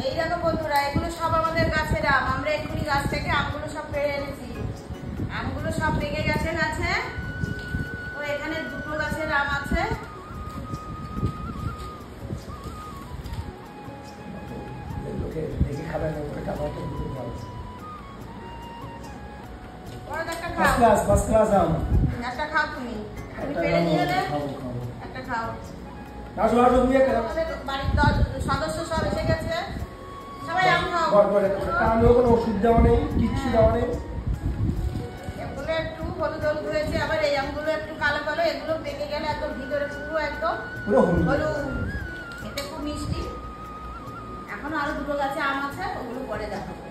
এই দেখো বন্ধুরা, এগুলো সব আমাদের গাছের আম। আমরা এক্ষুনি গাছ থেকে আমগুলো সব পেড়ে এনেছি। আমগুলো সব পেকে গেছে গাছে। তো এখানে দুটো গাছের আম আছে। একটা খাও তুমি, পেড়ে নিয়ে এলে একটা খাও। বাড়ির সদস্য সব এসে গেছে, সবাই আম খাও। কোনো ওষুধ দেওয়া নেই, কিচ্ছু দেওয়া নেই। এগুলো একটু হলুদ হলুদ হয়েছে, আবার এই আমগুলো একটু কালো কালো। এগুলো পেকে গেলে একদম ভিতরে পুরো একদম হলুদ, খেতে খুব মিষ্টি। এখন আরো দুটো গাছে আম আছে, ওগুলো পরে দেখাবো।